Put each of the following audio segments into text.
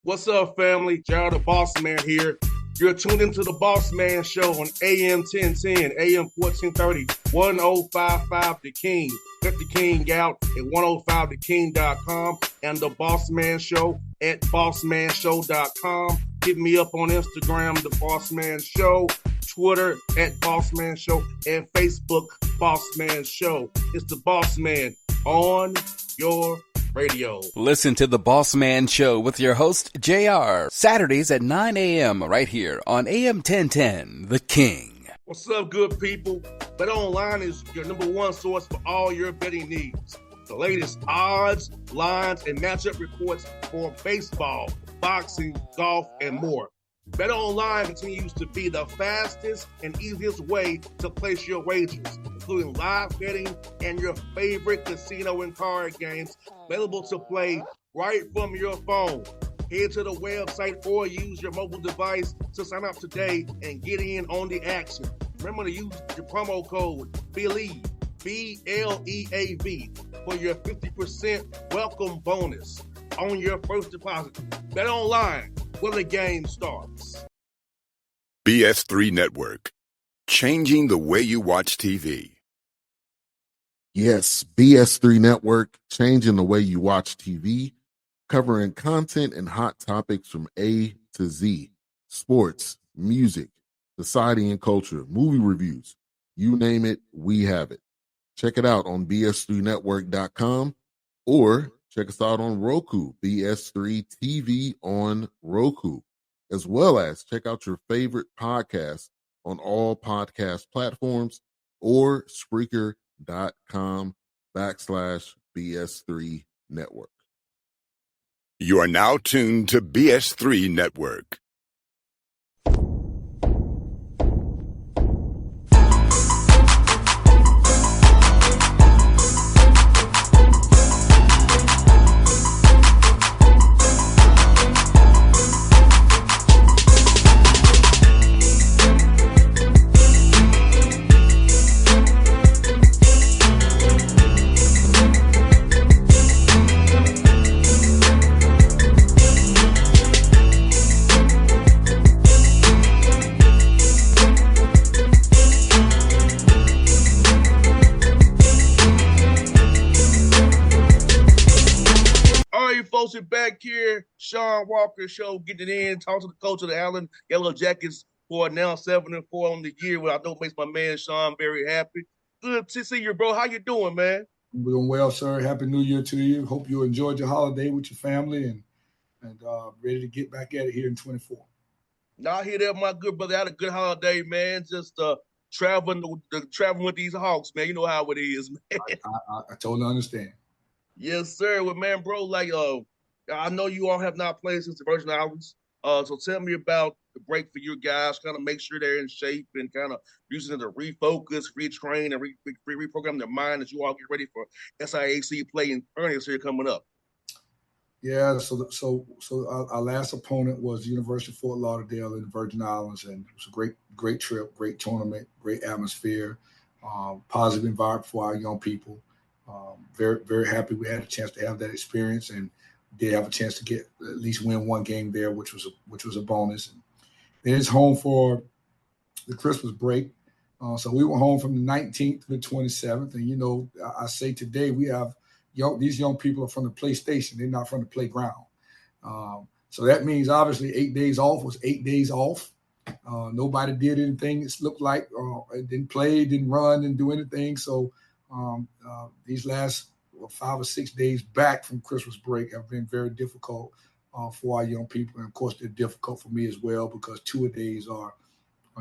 What's up, family? Gerald the Bossman here. You're tuned into the Bossman Show on AM 1010, AM 1430, 1055 The King. Let the King out at 105theking.com and the Bossman Show at bossmanshow.com. Hit me up on Instagram, The Bossman Show, Twitter at Bossman Show, and Facebook, Bossman Show. It's the Bossman on your radio. Listen to the Bossman Show with your host, JR, Saturdays at 9 a.m. right here on AM 1010, The King. What's up, good people? BetOnline is your number one source for all your betting needs. The latest odds, lines, and matchup reports for baseball, boxing, golf, and more. BetOnline continues to be the fastest and easiest way to place your wagers, including live betting and your favorite casino and card games available to play right from your phone. Head to the website or use your mobile device to sign up today and get in on the action. Remember to use your promo code BELIEVE, B-L-E-A-V, for your 50% welcome bonus on your first deposit. BetOnline, where the game starts. BS3 Network, changing the way you watch TV. Yes, BS3 Network, changing the way you watch TV, covering content and hot topics from A to Z, sports, music, society and culture, movie reviews, you name it, we have it. Check it out on bs3network.com or check us out on Roku, BS3 TV on Roku, as well as check out your favorite podcasts on all podcast platforms or Spreaker.com/BS3 Network. You are now tuned to BS3 Network. Back here, Shawn Walker Show, getting it in, talking to the coach of the Allen Yellow Jackets for now 7-4 on the year, which I know makes my man Shawn very happy. Good to see you, bro. How you doing, man? I'm doing well, sir. Happy New Year to you. Hope you enjoyed your holiday with your family and ready to get back at it here in 24. Now I hear that, my good brother. I had a good holiday, man. Just traveling with these Hawks, man. You know how it is, man. I totally understand. Yes, sir. Well, man, bro, I know you all have not played since the Virgin Islands. So tell me about the break for your guys, kind of make sure they're in shape and kind of using it to refocus, retrain, and reprogram their mind as you all get ready for SIAC play in earnest here coming up. Yeah, so our last opponent was the University of Fort Lauderdale in the Virgin Islands, and it was a great trip, great tournament, great atmosphere, positive environment for our young people. Very, very happy we had a chance to have that experience and did have a chance to get at least win one game there, which was a bonus. And then it's home for the Christmas break. So we were home from the 19th to the 27th. And, I say today we have these young people are from the PlayStation. They're not from the playground. So that means obviously 8 days off was 8 days off. Nobody did anything. It looked like didn't play, didn't run, didn't do anything. So these last 5 or 6 days back from Christmas break have been very difficult for our young people. And, of course, they're difficult for me as well because 2 days are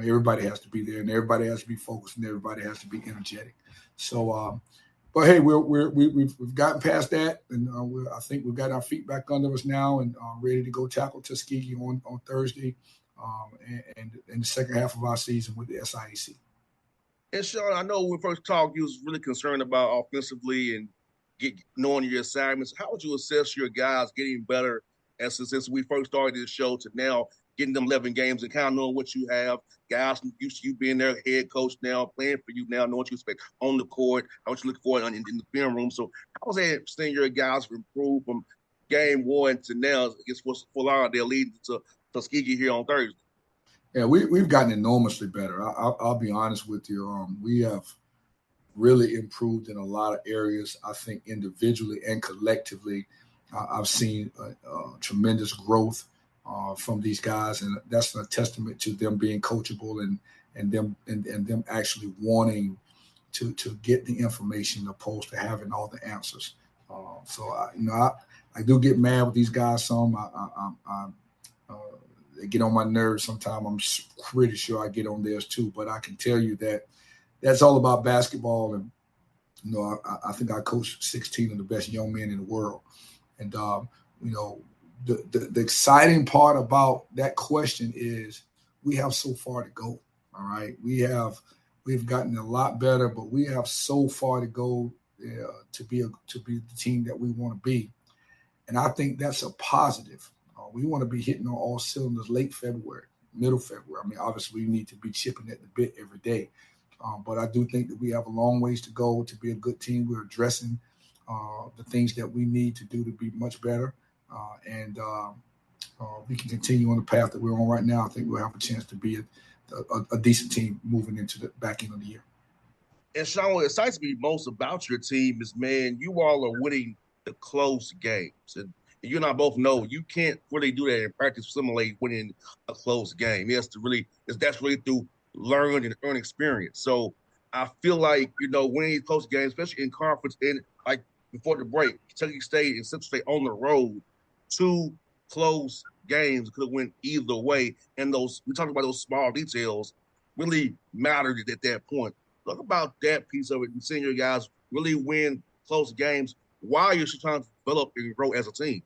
everybody has to be there and everybody has to be focused and everybody has to be energetic. So, but, hey, we've gotten past that, and I think we've got our feet back under us now and ready to go tackle Tuskegee on Thursday and in the second half of our season with the SIAC. And, Shawn, I know when we first talked, you was really concerned about offensively and knowing your assignments. How would you assess your guys getting better since we first started this show to now getting them 11 games and kind of knowing what you have, guys used to you being their head coach now, playing for you now, knowing what you expect on the court, how much you look for in the film room. So how was that seeing your guys improve from game one to now against Fort Lauderdale, leading to Tuskegee here on Thursday. Yeah, we've gotten enormously better. I'll be honest with you. We have really improved in a lot of areas. I think individually and collectively, I've seen tremendous growth from these guys, and that's a testament to them being coachable and them actually wanting to get the information opposed to having all the answers. I do get mad with these guys some. They get on my nerves sometimes. I'm pretty sure I get on theirs too. But I can tell you that that's all about basketball. And, I think I coached 16 of the best young men in the world. And, the exciting part about that question is we have so far to go. All right. We've gotten a lot better, but we have so far to go to be the team that we want to be. And I think that's a positive. We want to be hitting on all cylinders late February, middle February. I mean, obviously, we need to be chipping at the bit every day. But I do think that we have a long ways to go to be a good team. We're addressing the things that we need to do to be much better. And we can continue on the path that we're on right now. I think we'll have a chance to be a decent team moving into the back end of the year. And Shawn, what excites me most about your team is, man, you all are winning the close games. And you and I both know you can't really do that in practice, simulate winning a close game. That's really through learned and earned experience. So I feel like, winning these close games, especially in conference, and like before the break, Kentucky State and Central State on the road, 2 close games could have went either way. And we talked about those small details really mattered at that point. Talk about that piece of it and seeing your guys really win close games while you're still trying to develop and grow as a team.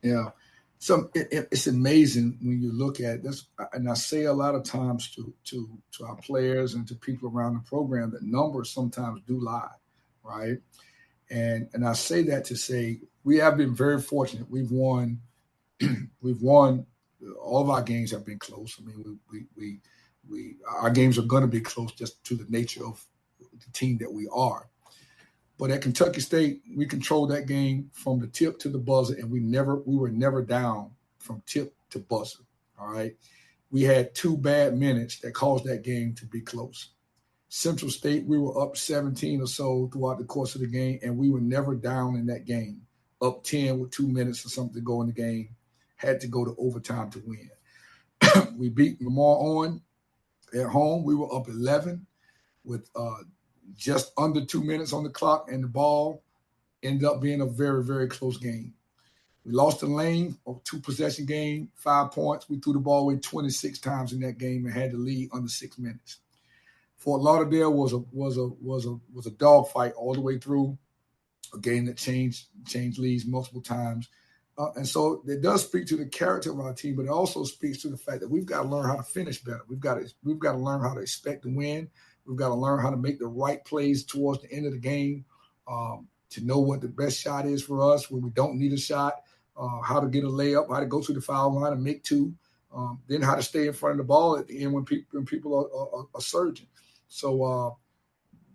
Yeah. So it's amazing when you look at this, and I say a lot of times to our players and to people around the program that numbers sometimes do lie, right? And I say that to say we have been very fortunate. We've won all of our games have been close. I mean, our games are going to be close just to the nature of the team that we are. But at Kentucky State, we controlled that game from the tip to the buzzer, and we were never down from tip to buzzer. All right. We had 2 bad minutes that caused that game to be close. Central State, we were up 17 or so throughout the course of the game, and we were never down in that game. Up 10 with 2 minutes or something to go in the game. Had to go to overtime to win. We beat Lamar Owen at home. We were up 11 with just under 2 minutes on the clock, and the ball ended up being a very, very close game. We lost the Lane, a 2-possession game, 5 points. We threw the ball away 26 times in that game and had the lead under 6 minutes. Fort Lauderdale was a dogfight all the way through, a game that changed leads multiple times. And so it does speak to the character of our team, but it also speaks to the fact that we've got to learn how to finish better. We've got to learn how to expect to win. We've got to learn how to make the right plays towards the end of the game, to know what the best shot is for us when we don't need a shot, how to get a layup, how to go to the foul line and make 2, then how to stay in front of the ball at the end when people are surging. So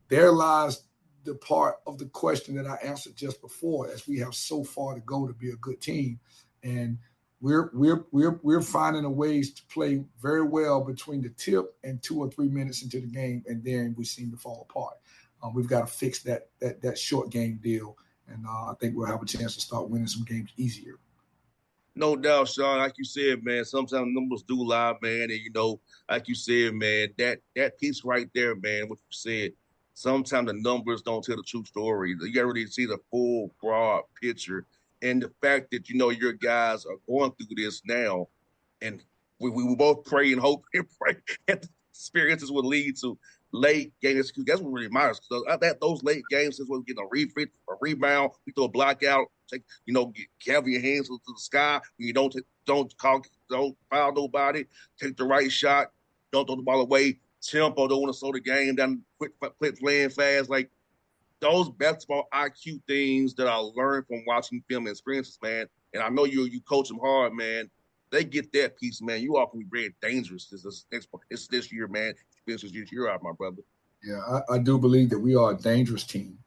there lies the part of the question that I answered just before, as we have so far to go to be a good team. And we're finding a ways to play very well between the tip and 2 or 3 minutes into the game, and then we seem to fall apart. We've got to fix that short game deal, and I think we'll have a chance to start winning some games easier. No doubt, Shawn. Like you said, man, sometimes numbers do lie, man. And, like you said, man, that piece right there, man, what you said, sometimes the numbers don't tell the true story. You got to really see the full, broad picture. And the fact that, your guys are going through this now, and we both pray and hope and pray that the experiences will lead to late games. That's what really matters. So those late games is when we get a rebound, we throw a block out, have your hands to the sky. When you don't foul nobody, take the right shot, don't throw the ball away, tempo, don't want to slow the game down, quick playing fast. Like those basketball IQ things that I learned from watching film and experiences, man. And I know you coach them hard, man. They get that piece, man. You all can be very dangerous this year, man. This is your out, my brother. Yeah, I do believe that we are a dangerous team.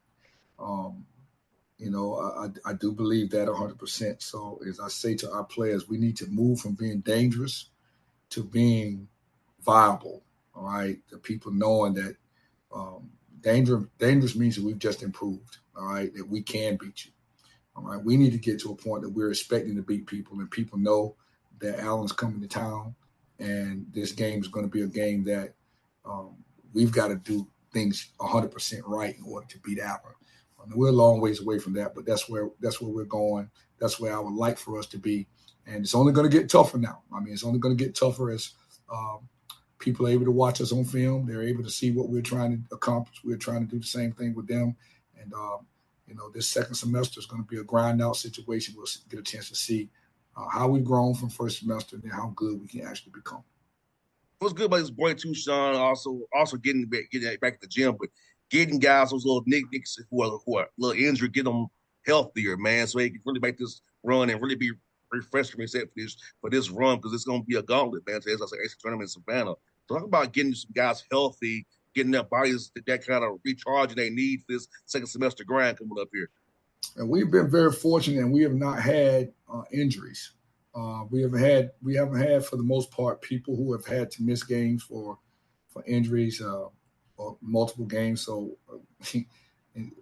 I do believe that 100%. So as I say to our players, we need to move from being dangerous to being viable. All right, the people knowing that dangerous means that we've just improved. All right, that we can beat you. All right, we need to get to a point that we're expecting to beat people, and people know that Allen's coming to town, and this game is going to be a game that we've got to do things 100% right in order to beat Allen. We're a long ways away from that, but that's where we're going. That's where I would like for us to be, and it's only going to get tougher now. I mean, it's only going to get tougher as people are able to watch us on film. They're able to see what we're trying to accomplish. We're trying to do the same thing with them, and this second semester is going to be a grind out situation. We'll get a chance to see how we've grown from first semester and how good we can actually become. What's good about this boy too, Shawn? Also getting back at the gym, but getting guys those little nicks who are a little injured, get them healthier, man, so he can really make this run and really be refreshed from himself for this run, because it's going to be a gauntlet, man. So as I say, AC tournament in Savannah. Talk about getting some guys healthy, getting their bodies that kind of recharging they need for this second semester grind coming up here. And we've been very fortunate, and we have not had injuries. We haven't had for the most part people who have had to miss games for injuries or multiple games. So it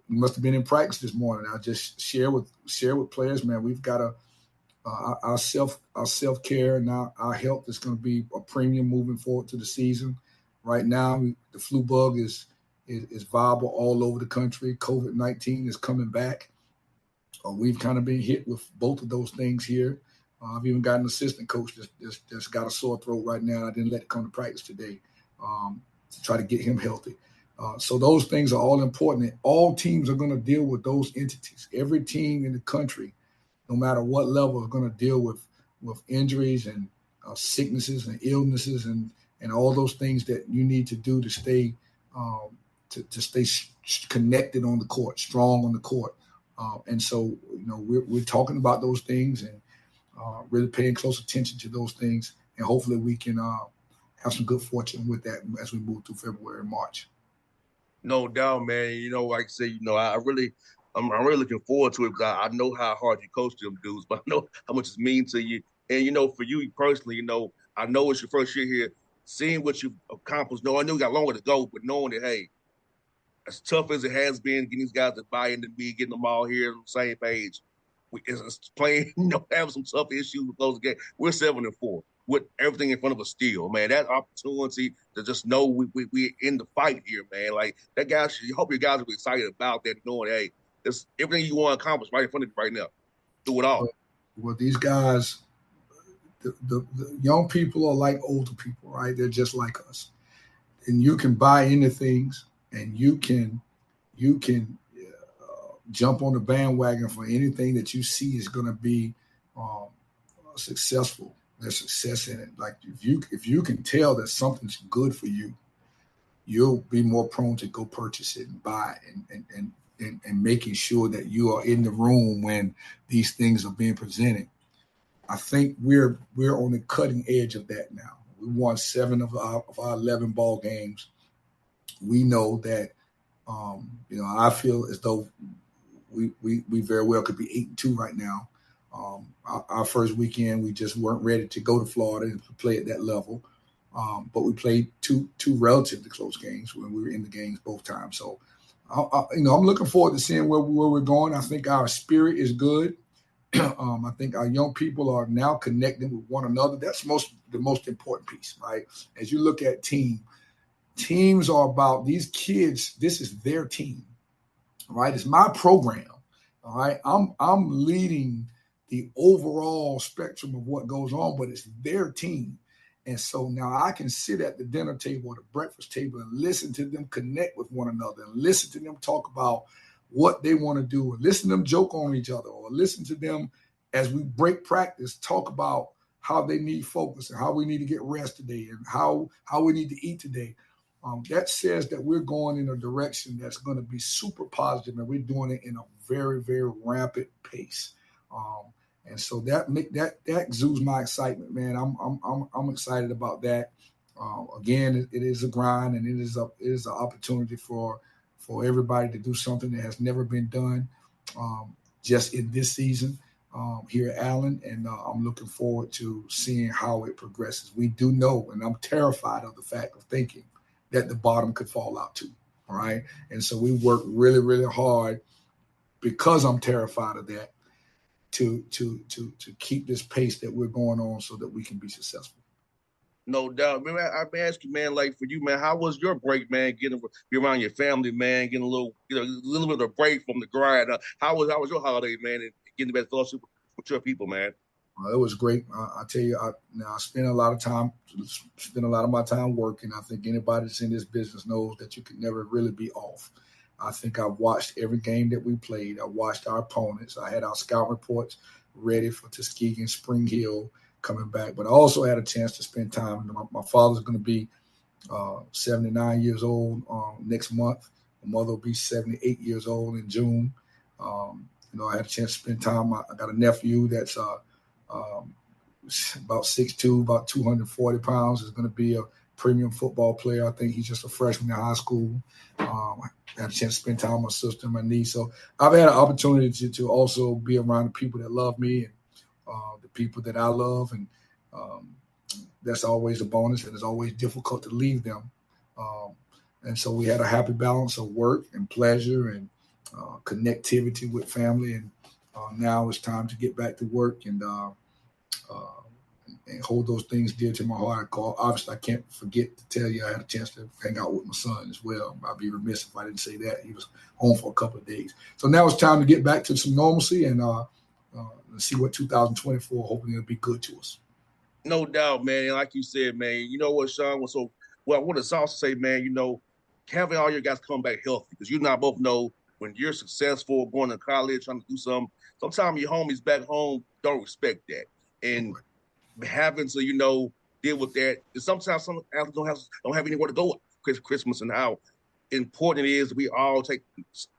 must have been in practice this morning. I just share with players, man. We've got our self-care and our health is going to be a premium moving forward to the season. Right now, the flu bug is viable all over the country. COVID-19 is coming back. We've kind of been hit with both of those things here. I've even got an assistant coach that's got a sore throat right now. I didn't let it come to practice today to try to get him healthy. So those things are all important. And all teams are going to deal with those entities. Every team in the country, no matter what level, is going to deal with injuries and sicknesses and illnesses and all those things that you need to do to stay connected on the court, strong on the court. And so, we're talking about those things and really paying close attention to those things. And hopefully we can have some good fortune with that as we move through February and March. No doubt, man. Like I say, I'm really looking forward to it, because I know how hard you coach them dudes, but I know how much it's mean to you. And, for you personally, I know it's your first year here, seeing what you've accomplished. No, I know you got longer to go, but knowing that, hey, as tough as it has been, getting these guys to buy into me, getting them all here on the same page, it's playing, having some tough issues with those games. We're 7-4 with everything in front of us still, man. That opportunity to just know we in the fight here, man. Like, that guy, I hope your guys will be excited about that, knowing, hey, this everything you want to accomplish right in front of you right now. Do it all. Well, these guys, the young people are like older people, right? They're just like us. And you can buy into things, and you can jump on the bandwagon for anything that you see is going to be successful. There's success in it. Like, if you can tell that something's good for you, you'll be more prone to go purchase it and buy it and making sure that you are in the room when these things are being presented. I think we're on the cutting edge of that now. We won 7 of our 11 ball games. We know that, I feel as though we very well could be 8-2 right now. Our first weekend, we just weren't ready to go to Florida and play at that level. But we played two relatively close games when we were in the games both times. So, I'm looking forward to seeing where we're going. I think our spirit is good. I think our young people are now connecting with one another. That's the most important piece, right? As you look at teams are about these kids. This is their team, right? It's my program, all right? I'm leading the overall spectrum of what goes on, but it's their team. And so now I can sit at the dinner table or the breakfast table and listen to them connect with one another and listen to them talk about what they want to do, and listen to them joke on each other, or listen to them as we break practice, talk about how they need focus and how we need to get rest today and how we need to eat today. That says that we're going in a direction that's going to be super positive, and we're doing it in a very, very rapid pace. And so that exudes my excitement, man. I'm excited about that. Again, it is a grind, and it is an opportunity for everybody to do something that has never been done. just in this season here at Allen, and I'm looking forward to seeing how it progresses. We do know, and I'm terrified of the fact of thinking that the bottom could fall out too. All right, and so we work really, really hard because I'm terrified of that to keep this pace that we're going on so that we can be successful. No doubt, man. I ask you, man. Like for you, man, how was your break, man? Getting be around your family, man. Getting a little, a little bit of a break from the grind. How was your holiday, man? And getting back fellowship with your people, man. It was great. I tell you, I spent a lot of my time working. I think anybody that's in this business knows that you can never really be off. I think I've watched every game that we played. I watched our opponents. I had our scout reports ready for Tuskegee and Spring Hill coming back. But I also had a chance to spend time. My father's going to be 79 years old next month. My mother will be 78 years old in June. I had a chance to spend time. I got a nephew that's about 6'2", about 240 pounds, is going to be a premium football player. I think he's just a freshman in high school. I had a chance to spend time with my sister and my niece. So I've had an opportunity to also be around the people that love me and the people that I love. And that's always a bonus, and it's always difficult to leave them. And so we had a happy balance of work and pleasure and connectivity with family. And now it's time to get back to work and hold those things dear to my heart. Obviously, I can't forget to tell you I had a chance to hang out with my son as well. I'd be remiss if I didn't say that. He was home for a couple of days. So now it's time to get back to some normalcy and see what 2024, hopefully it'll be good to us. No doubt, man. And like you said, man, you know what, Shawn was so well. I want to also say, man, having all your guys come back healthy, because you and I both know when you're successful, going to college, trying to do something, sometimes your homies back home don't respect that. And having to, deal with that. And sometimes some athletes don't have anywhere to go Christmas, and how important it is we all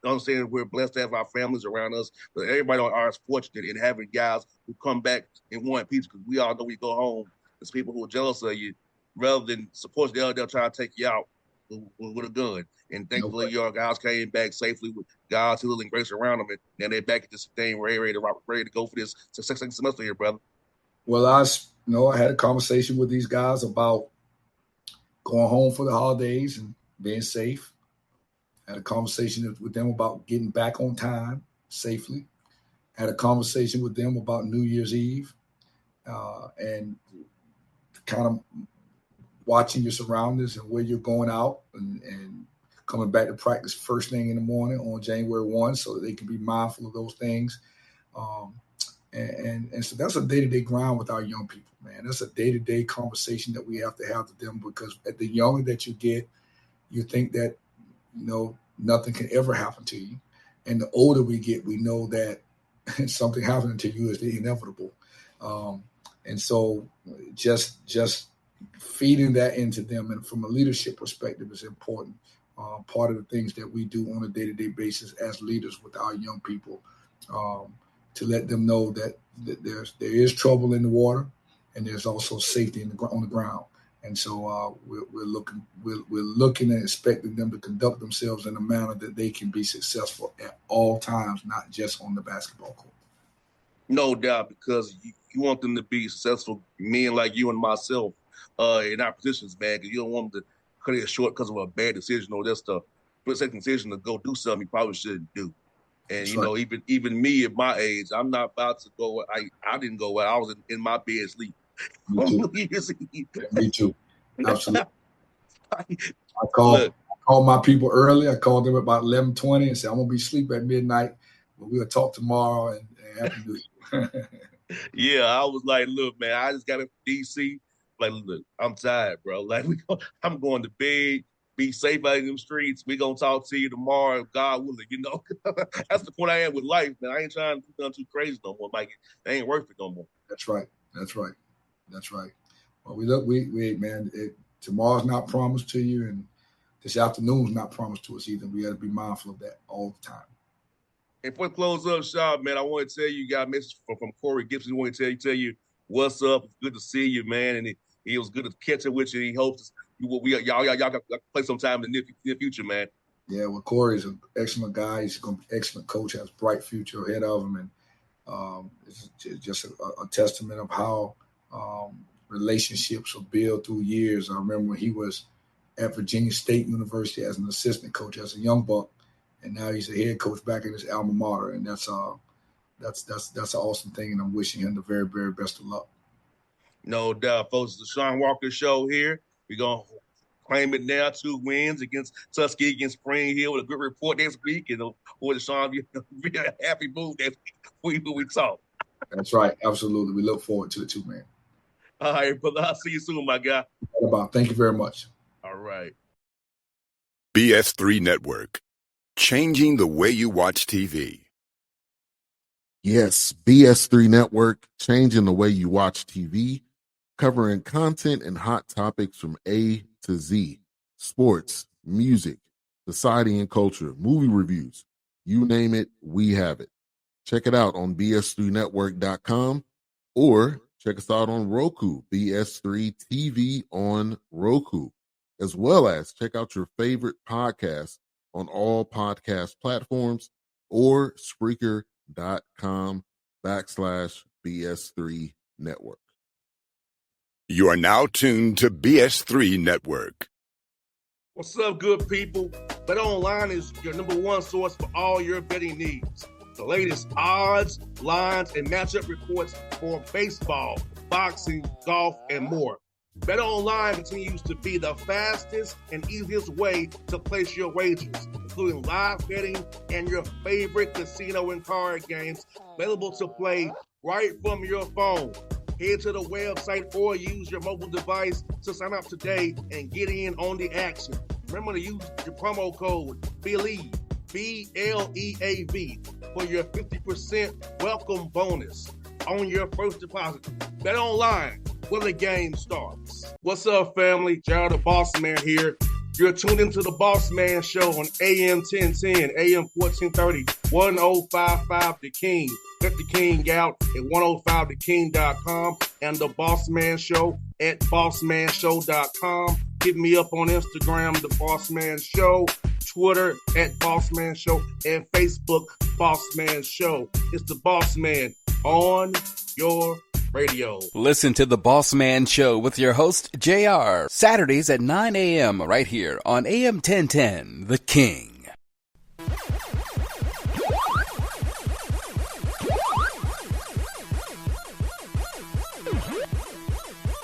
understand we're blessed to have our families around us, but everybody are as fortunate in having guys who come back in one piece, because we all know we go home. There's people who are jealous of you rather than support you. They'll try to take you out with a gun. And thankfully, your guys came back safely with God's healing grace around them, and then they're back at this thing ready to go for this second semester here, brother. Well, I had a conversation with these guys about going home for the holidays and being safe. Had a conversation with them about getting back on time safely. Had a conversation with them about New Year's Eve and kind of watching your surroundings and where you're going out and coming back to practice first thing in the morning on January 1 so that they can be mindful of those things. And so that's a day-to-day grind with our young people, man. That's a day-to-day conversation that we have to have with them, because at the younger that you get, you think that, nothing can ever happen to you. And the older we get, we know that something happening to you is the inevitable. And so just feeding that into them, and from a leadership perspective, is important. Part of the things that we do on a day-to-day basis as leaders with our young people, to let them know that there is trouble in the water, and there's also safety on the ground. And so we're looking and expecting them to conduct themselves in a manner that they can be successful at all times, not just on the basketball court. No doubt, because you want them to be successful, men like you and myself, in our positions, man, because you don't want them to cut it short because of a bad decision or just a second decision to go do something you probably shouldn't do. And, right. even me at my age, I'm not about to go. I didn't go out. I was in my bed asleep. Me too. Me too. Absolutely. I called my people early. I called them about 11:20 and said, I'm going to be asleep at midnight, but we'll talk tomorrow and Happy New Year. Yeah, I was like, look, man, I just got in D.C. Like, look, I'm tired, bro. Like, I'm going to bed. Be safe out in them streets. We're going to talk to you tomorrow, God willing, That's the point I am with life, man. I ain't trying to do nothing too crazy no more, Mike. It ain't worth it no more. That's right. Well, we man, tomorrow's not promised to you, and this afternoon's not promised to us either. We got to be mindful of that all the time. And before we close up, Shawn, man, I want to tell you, got a message from Corey Gibson. I want to tell you what's up. It's good to see you, man. And it was good to catch up with you. He hopes y'all got to play sometime in the near future, man. Yeah, well, Corey's an excellent guy. He's going to be an excellent coach, has a bright future ahead of him. And it's just a testament of how relationships are built through years. I remember when he was at Virginia State University as an assistant coach, as a young buck, and now he's a head coach back at his alma mater. And that's an awesome thing, and I'm wishing him the very, very best of luck. No doubt, folks. It's the Shawn Walker Show here. We're going to claim it now, 2 wins against Tuskegee and Spring Hill with a good report next week. And for the Shawn, be a happy mood next week when we talk. That's right. Absolutely. We look forward to it too, man. All right, brother. I'll see you soon, my guy. Thank you very much. All right. BS3 Network. Changing the way you watch TV. Yes, BS3 Network, changing the way you watch TV, covering content and hot topics from A to Z. Sports, music, society and culture, movie reviews. You name it, we have it. Check it out on bs3network.com or check us out on Roku, BS3 TV on Roku, as well as check out your favorite podcast on all podcast platforms or Spreaker.com/BS3 Network. You are now tuned to BS3 Network. What's up, good people? Bet Online is your number one source for all your betting needs. The latest odds, lines, and matchup reports for baseball, boxing, golf, and more. Bet Online continues to be the fastest and easiest way to place your wagers, including live betting and your favorite casino and card games available to play right from your phone. Head to the website or use your mobile device to sign up today and get in on the action. Remember to use your promo code BELIEVE, BLEAV, for your 50% welcome bonus on your first deposit. Bet Online, where the game starts. What's up, family? Jared the Bossman here. You're tuned into the Bossman Show on AM 1010, AM 1430, 1055 The King. Let the King out at 105theking.com and the Bossman Show at bossmanshow.com. Hit me up on Instagram, the Bossman Show, Twitter at Bossman Show, and Facebook, Bossman Show. It's the Bossman on your radio. Listen to the Bossman Show with your host, JR, Saturdays at 9 a.m. right here on AM 1010, The King.